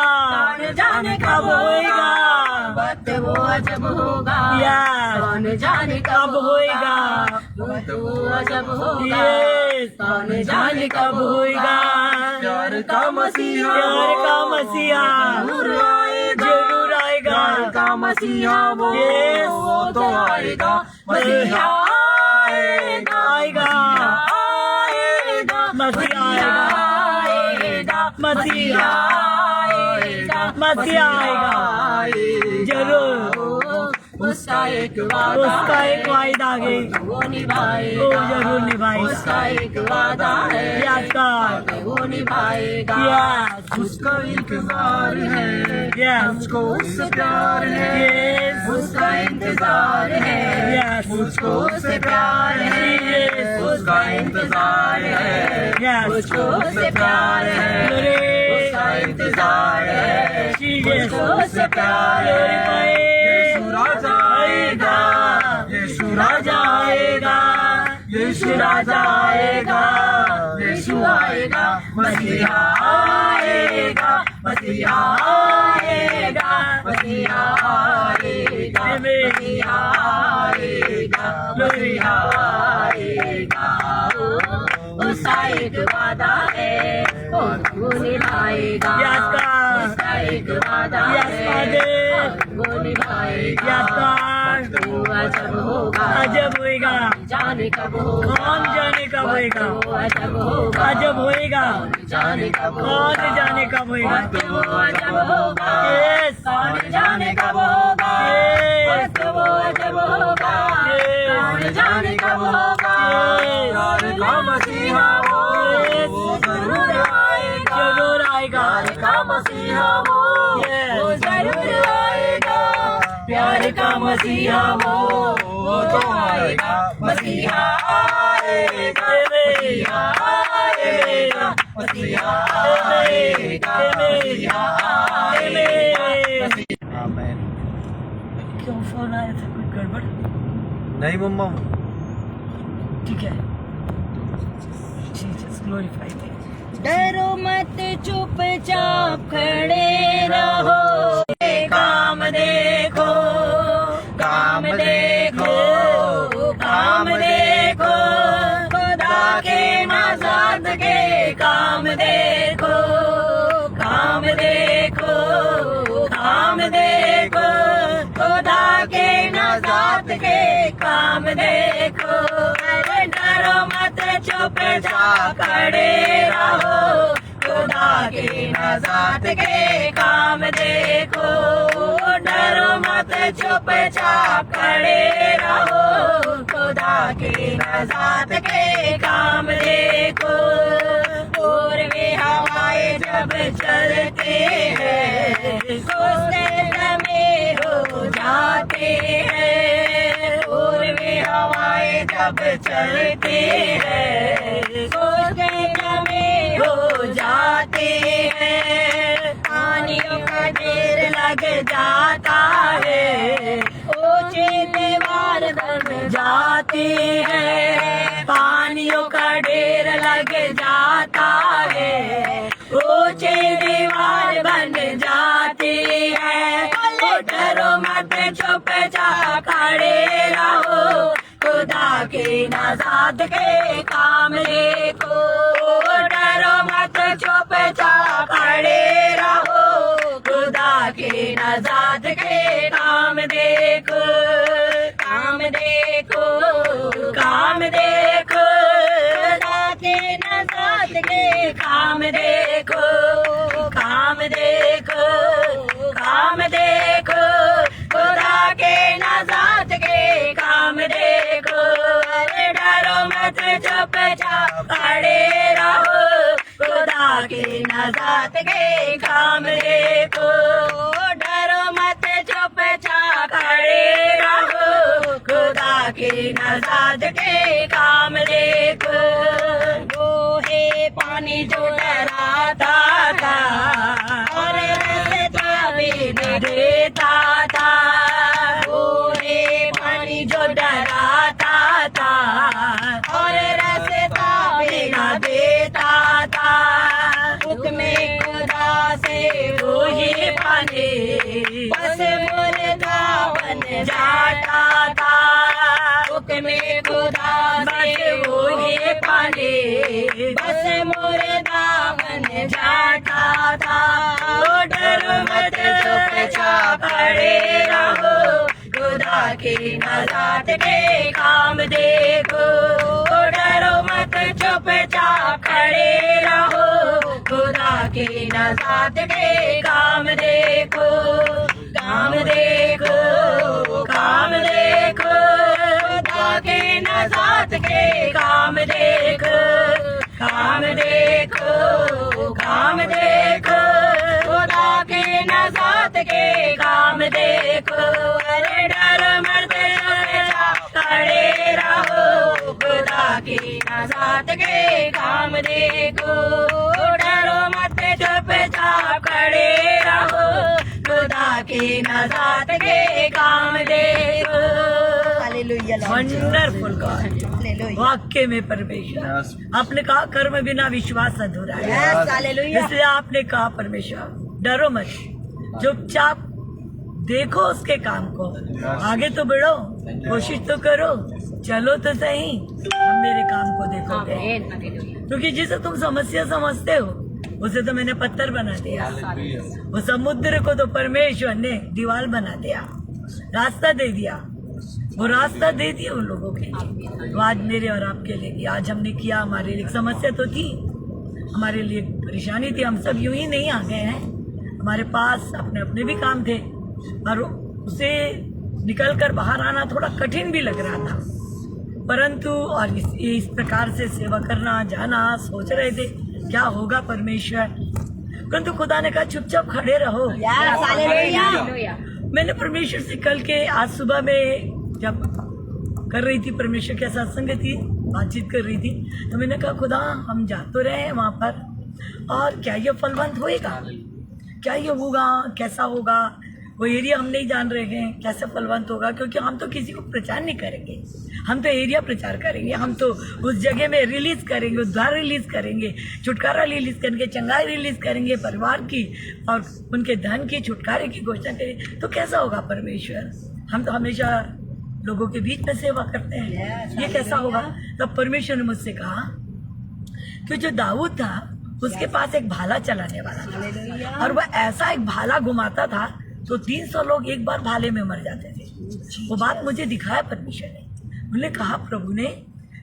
जाने कब होएगा वक्त वो अजब होगा Yes. कौन जाने कब होएगा वक्त वो अजब होगा Yes. कौन जाने कब होएगा प्यार का मसीहा प्यार का मसीहा जरूर आएगा जरूर आएगा प्यार का मसीहा वो Yes. वो तो आएगा मसीहा आएगा आएगा आएगा मसीहा आएगा मसीहा मसीहा आएगा जरूर उसका एक वादा उसका एक वायदा है वो वो निभाएगा जरूर निभाएगा उसका एक वादा है Yes, God. वो निभाएगा Yes. उसका इंतजार है Yes. मुझको उससे प्यार है Yes. उसका इंतजार है Yes. मुझको उससे प्यार है Yes. उसका इंतजार है Yes. मुझको उससे प्यार है Glory. उसका इंतजार है Jesus. मुझको उससे प्यार है यीशु राजा आएगा यीशु राजा आएगा यीशु राजा आएगा यीशु आएगा मसीहा आएगा मसीहा आएगा मसीहा आएगा मसीहा आएगा मसीहा आएगा उसका एक वादा है और वो निभाएगा Yes, God. उसका एक वादा Yes, है Father. और वो निभाएगा Yes, God. वो अजब होगा अजब होएगा जाने कब होगा कौन जाने कब होएगा वो अजब होगा अजब होएगा जाने कब कौन जाने कब होएगा वो अजब होगा Yes. कौन जाने कब होगा Yes. वो अजब होगा Yes. कौन जाने कब होगा Yes. प्यार का मसीहा वो Yes. प्यार का मसीहा वो तो आएगा, मसीहा आएगा, मसीहा आएगा, मसीहा आएगा, मसीहा आएगा। आमीन। क्यों फोन आया था, कोई गड़बड़? नहीं मम्मा, ठीक है, जीसस ग्लोरीफाई मी। डरो मत चुपचाप खड़े रहो, काम देखो, काम देखो, काम देखो, खुदा के नाज़ात के काम देखो, काम देखो, काम देखो, खुदा के नाज़ात के काम देखो। अरे डरो मत चुपचाप खड़े रहो, खुदा के नाज़ात के काम देखो। डरो मत चुपचाप खड़े रहो, खुदा के नाज़ात के काम देखो। और वे हवाएं जब चलते हैं, सोचते दमे हो जाते हैं। और वे हवाएं जब चलते हैं, सोचते दमे हो जाते हैं। पानियों का ढेर लग जाता है, ऊंचे दीवार बन जाते हैं। पानियों का ढेर लग जाता है, ऊंचे दीवार बन जाते हैं। डरो मत चुपचाप खड़े रहो, खुदा के नाज़ात के काम देखो। डरो मत चुपचाप खड़े रहो, खुदा के नाज़ात के काम देखो, काम देखो, काम देखो, खुदा के नाज़ात के काम देखो, काम देखो, काम देखो, खुदा के नाज़ात के काम देखो। अरे डरो मत चुपचाप खड़े रहो, खुदा के नाज़ात के काम देखो। डरो मत चुपचाप खड़े रहो, खुदा के नाज़ात के काम देखो। वो है पानी जो डराता था और रास्ता भी न देता था, वो है पानी जो डराता था और रास्ता भी न देता था। हुक्म खुदा से वो ही पानी बस मुर्दा बन जाता था। हुक्म खुदा से वो ही पानी बस मुर्दा बन जाता था। ओ डरो मत चुपचाप खड़े रहो, खुदा के नाज़ात के काम देखो। ओ डरो मत चुपचाप खड़े रहो, खुदा के नाज़ात के काम देखो, काम देखो, काम देखो, खुदा के नाज़ात के काम देखो, काम देखो, काम देखो, खुदा के नाज़ात के काम देखो। अरे डरो मत चुपचाप खड़े रहो, खुदा के नाज़ात के काम देखो। डरो मत चुपचाप खड़े रहो, खुदा के नाज़ात के काम देखो। वंडरफुल गॉड, वाक्य में परमेश्वर। आपने कहा कर्म बिना विश्वास अधूरा है, इसलिए आपने कहा परमेश्वर डरो मत, चुपचाप देखो उसके काम को, आगे तो बढ़ो, कोशिश तो करो, चलो तो सही, हम मेरे काम को देखोगे। क्योंकि जिसे तुम समस्या समझते हो उसे तो मैंने पत्थर बना दिया, वो समुद्र को तो परमेश्वर ने दीवार बना दिया, रास्ता दे दिया, वो रास्ता दे दिया उन लोगों के लिए। तो आज मेरे और आपके लिए आज हमने किया, हमारे लिए समस्या तो थी, हमारे लिए परेशानी थी, हम सब यूं ही नहीं आ गए हैं, हमारे पास अपने अपने भी काम थे और उसे निकल कर बाहर आना थोड़ा कठिन भी लग रहा था, परंतु और इस प्रकार से सेवा करना जाना सोच रहे थे क्या होगा परमेश्वर, परंतु खुदा ने कहा चुपचाप खड़े रहो, मैंने परमेश्वर से कल के आज सुबह में जब कर रही थी, परमेश्वर के सत्संग थी, बातचीत कर रही थी, तो मैंने कहा खुदा हम जा तो रहे हैं वहाँ पर, और क्या ये फलवंत होएगा, क्या ये होगा, कैसा होगा, वो एरिया हम नहीं जान रहे हैं कैसे फलवंत होगा, क्योंकि हम तो किसी को प्रचार नहीं करेंगे, हम तो एरिया प्रचार करेंगे, हम तो उस जगह में रिलीज करेंगे, उद्धार रिलीज करेंगे, छुटकारा रिलीज करेंगे, चंगाई रिलीज करेंगे, परिवार की और उनके धन की छुटकारे की घोषणा करेंगे। तो कैसा होगा परमेश्वर, हम तो हमेशा लोगों के बीच में सेवा करते हैं, ये कैसा होगा। तब परमेश्वर ने मुझसे कहा कि जो दाऊद था उसके पास एक भाला चलाने वाला था, और वह ऐसा एक भाला घुमाता था तो 300 लोग एक बार भाले में मर जाते थे। वो बात मुझे दिखाया परमेश्वर ने, उन्होंने कहा प्रभु ने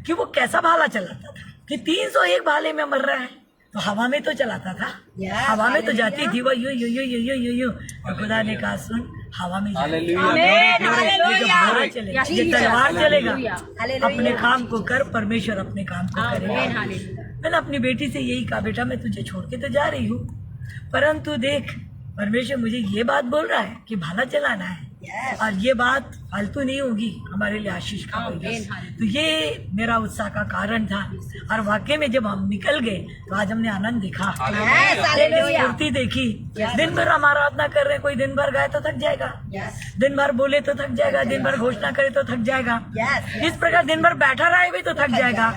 कि वो कैसा भाला चलाता था कि 300 एक भाले में मर रहा है, तो हवा में तो चलाता था, हवा में तो जाती थी वो यो यो यो यो यो यो यो, तो खुदा ने कहा सुन हवा में चलेगा, ये तलवार चलेगा, अपने काम को कर, परमेश्वर अपने काम को करेगा। मैंने अपनी बेटी से यही कहा, बेटा मैं तुझे छोड़ के तो जा रही हूँ, परंतु देख परमेश्वर मुझे ये बात बोल रहा है कि भाला चलाना है, और ये बात फालतू नहीं होगी, हमारे लिए आशीष का होगी। तो ये मेरा उत्साह का कारण था, और वाकई में जब हम निकल गए तो आज हमने आनंद देखा, स्फूर्ति देखी। दिन भर हम आराधना कर रहे हैं, कोई दिन भर गाए तो थक जाएगा, दिन भर बोले तो थक जाएगा, दिन भर घोषणा करे तो थक जाएगा, इस प्रकार दिन भर बैठा रहे भी तो थक जाएगा,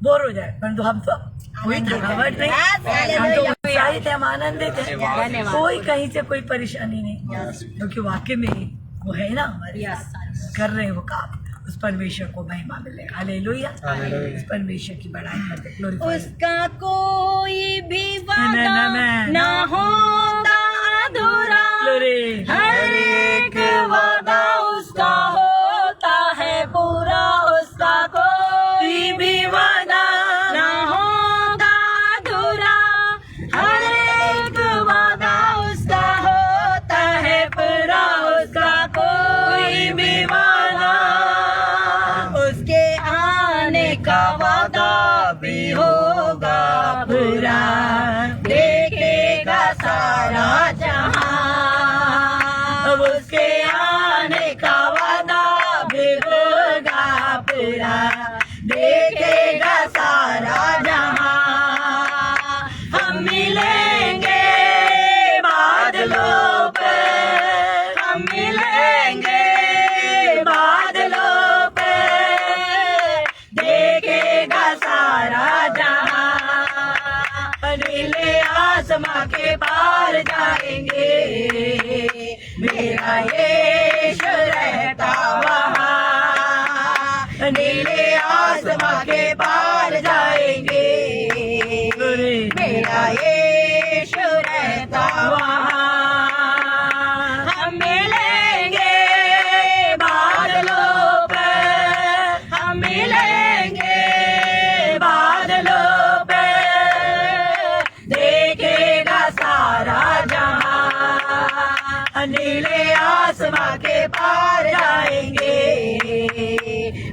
बोर हो जाए, परंतु हम तो कोई थकावट नहीं, हम तो उत्साहित है, हम आनंदित है, कोई कहीं से कोई परेशानी नहीं, क्योंकि वाकई में वो है ना हमारे कर रहे हैं वो काम, उस परमेश्वर को महिमा मिले। हालेलुया, उस परमेश्वर की बड़ाई करते, ग्लोरीफाई। उसका कोई भी वादा ना होता अधूरा, हर एक वादा उसका होता है पूरा, उसका कोई भी वादा ना होता अधूरा, हर एक वादा उसका होता है पूरा, उसका कोई भी वादा, उसके आने का वादा भी होगा पूरा, देखेगा सारा जहां, अब उसके आने का वादा भी होगा पूरा, देखेगा सारा जहां, हम मिलेंगे बादलों पे, हम मिलेंगे बादलों पे, देखेगा सारा जहां, नीले आसमां के पार जाएंगे, मेरा यीशु रहता वहां, नीले आसमां के पार जाएंगे, मेरा यीशु रहता वहां, हम मिलेंगे बादलों पे, हम मिलेंगे बादलों पे, देखेगा सारा जहां, नीले आसमां के पार जाएंगे,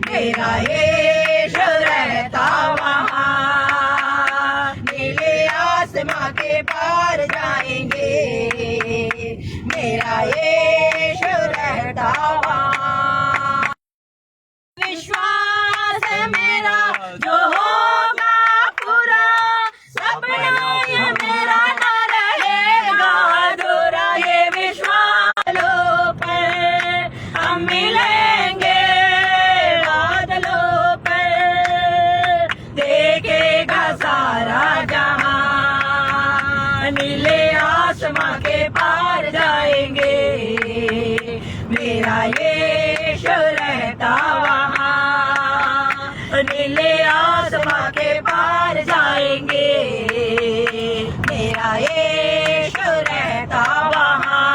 मेरा यीशु रहता वहां, नीले आसमां के पार जाएंगे, मेरा यीशु रहता वहां, विश्वास है मेरा जो होगा पूरा, सपना ये मेरा न रहेगा अधूरा, ये विश्वास लो पे हम मिलेंगे बादलों पे, देखेगा सारा जहां, नीले आसमां के पार जाएंगे, मेरा यीशु रहता वहां, नीले आसमां के पार जाएंगे, मेरा यीशु रहता वहां,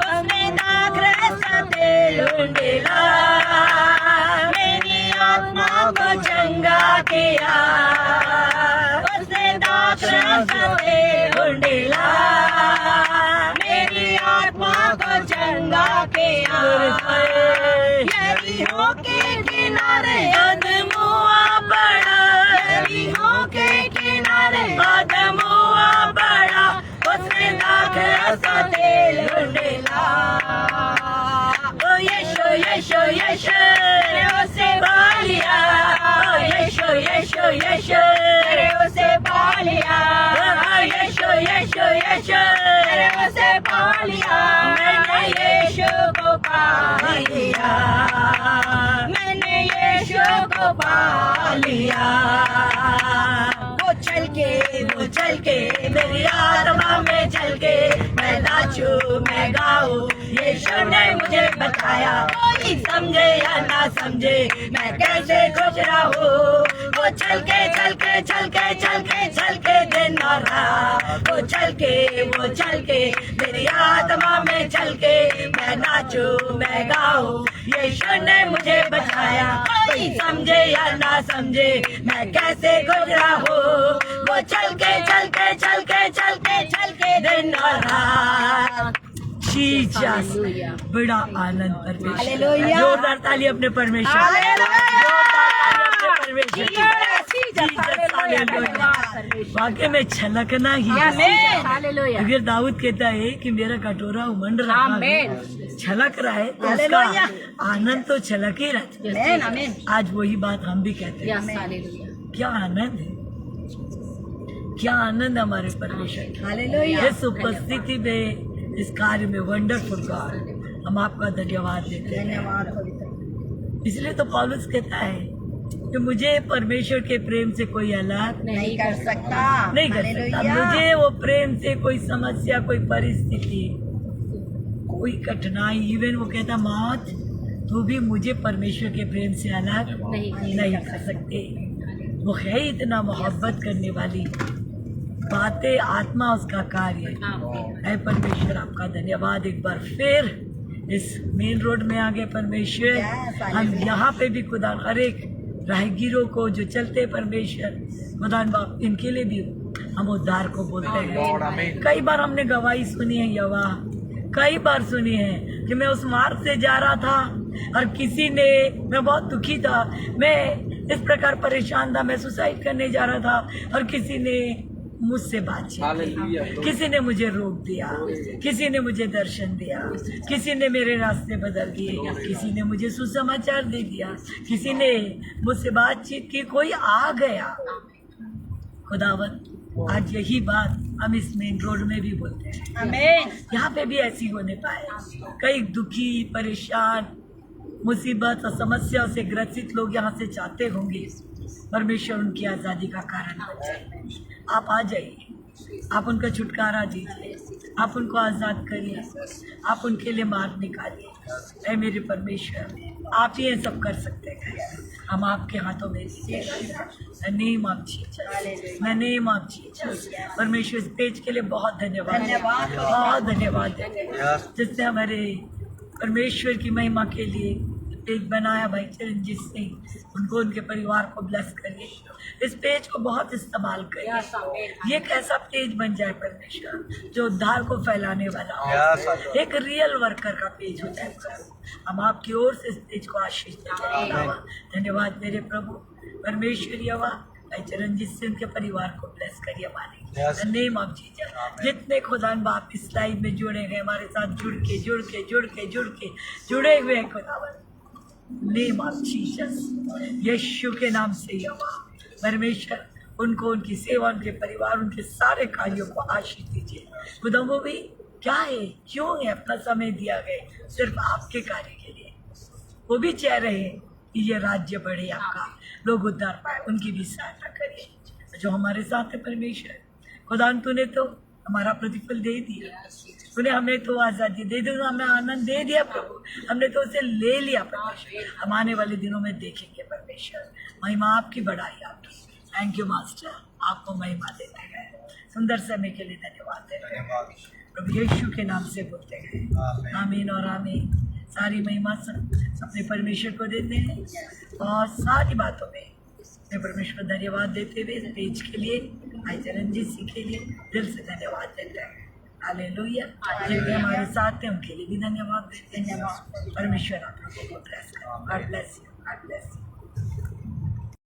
उसने दाखरस तेल उंडेला, मेरी आत्मा को चंगा किया, उसने दाखरस तेल उंडेला, मेरी आत्मा को चंगा किया, यरीहो के किनारे अदमुआ पड़ा, यरीहो के किनारे अदमुआ पड़ा, उसने दाखरस तेल उंडेला, यीशु मेरे उसे पा लिया, यीशु यीशु यीशु मेरे उसे पा लिया, मैंने यीशु को पा लिया, मैंने यीशु को पा लिया। वो चल के मेरी आत्मा में चल के मैं नाचूं मैं गाऊं, यीशु ने मुझे बताया, कोई समझे या ना समझे मैं कैसे खुश रहूं। वो चल के दिन और रात, वो चल के मेरी आत्मा में चल के मैं नाचूं मैं गाऊं, यीशु ने मुझे बचाया, कोई समझे या ना समझे मैं कैसे खुश रहूं। वो चल के दिन और रात। जीसस, बड़ा आनंद परमेश्वर। हालेलुया। जोरदार ताली अपने परमेश्वर। वाकई में छलकना ही है। अगर दाऊद कहता है कि मेरा कटोरा उमंड रहा है, छलक रहा है, तो उसका आनंद तो छलक ही रहता है। आज वही बात हम भी कहते हैं। क्या आनंद है, क्या आनंद हमारे परमेश्वर। इस उपस्थिति में, इस कार्य में वंडरफुल गॉड, हम आपका धन्यवाद देते हैं। इसलिए तो पौलुस कहता है कि मुझे परमेश्वर के प्रेम से कोई अलग नहीं कर सकता। मुझे वो प्रेम से कोई समस्या, कोई परिस्थिति, कोई कठिनाई, इवन वो कहता मौत, तो भी मुझे परमेश्वर के प्रेम से अलग नहीं कर सकते। वो है इतना मोहब्बत करने वाली बातें, आत्मा उसका कार्य है। परमेश्वर आपका धन्यवाद। एक बार फिर इस मेन रोड में आ गए परमेश्वर। हम यहाँ पे भी खुदा हर एक राहगीरों को जो चलते परमेश्वर, खुदा बाप, इनके लिए भी हम उद्धार को बोलते हैं। कई बार हमने गवाही सुनी है, यवा कई बार सुनी है कि मैं उस मार्ग से जा रहा था और किसी ने, मैं बहुत दुखी था, मैं इस प्रकार परेशान था, मैं सुसाइड करने जा रहा था और किसी ने मुझसे बातचीत की, किसी ने मुझे रोक दिया, किसी ने मुझे दर्शन दिया, किसी ने मेरे रास्ते बदल दिए, किसी ने मुझे सुसमाचार दे दिया, किसी ने मुझसे बातचीत की, कोई आ गया। खुदावंत, आज यही बात हम इस मेन रोड में भी बोलते हैं। आमीन। यहाँ पे भी ऐसी होने पाए। कई दुखी, परेशान, मुसीबत और समस्याओं से ग्रसित लोग यहाँ से चाहते होंगे परमेश्वर उनकी आज़ादी का कारण बन जाए। आप आ जाइए, आप उनका छुटकारा दीजिए, आप उनको आज़ाद करिए, आप उनके लिए मार्ग निकालिए। ऐ मेरे परमेश्वर, आप ही ये सब कर सकते हैं। हम आपके हाथों में name of Jesus, name of Jesus. परमेश्वर, इस पेज के लिए बहुत धन्यवाद, बहुत धन्यवाद देते हैं जिसने हमारे परमेश्वर की महिमा के लिए पेज बनाया। भाई चिरंजीत सिंह, उनको, उनके परिवार को ब्लेस करिए। इस पेज को बहुत इस्तेमाल करिए। ये एक ऐसा पेज बन जाए परमेश्वर जो उद्धार को फैलाने वाला हो, एक रियल वर्कर का पेज हो जाए। हम आपकी ओर से इस पेज को आशीष देते हैं। धन्यवाद मेरे प्रभु परमेश्वर। यवा भाई चिरंजीत सिंह के परिवार को ब्लेस करिए हमारे नेम ऑफ जीसस। जितने खुदान बाप इस लाइव में जुड़े गए, हमारे साथ जुड़े हुए हैं खुदावन, नेम ऑफ जीसस, यीशु के नाम से यवा परमेश्वर, उनको, उनकी सेवा, उनके परिवार, उनके सारे कार्यों को आशीष दीजिए। खुदा वो भी क्या है, क्यों है अपना समय दिया गया सिर्फ आपके कार्य के लिए। वो भी चाह रहे हैं कि ये राज्य बढ़े, आपका लोग उद्धार पाए, उनकी भी सहायता करिए। जो हमारे साथ है परमेश्वर, खुदा तूने तो हमारा प्रतिफल दे दिया, तूने हमें तो आज़ादी दे दी, हमें आनंद दे दिया प्रभु, हमने तो उसे ले लिया परमेश्वर। हम आने वाले दिनों में देखेंगे परमेश्वर, महिमा आपकी, बढ़ाई आपकी। थैंक यू मास्टर, आपको महिमा देते हैं। सुंदर समय के लिए धन्यवाद देते हैं प्रभु यीशु के नाम से बोलते हैं आमीन और आमीन। सारी महिमा अपने परमेश्वर को देते हैं और सारी बातों में मैं परमेश्वर को धन्यवाद देते हुए इस पेज के लिए, भाई चिरंजीत सिंह के लिए दिल से धन्यवाद देते हैं। हालेलुया। जिनके हमारे साथ हैं उनके लिए भी धन्यवाद देते हैं। परमेश्वर आप लोगों को ब्लेस करें। God bless you, God bless you.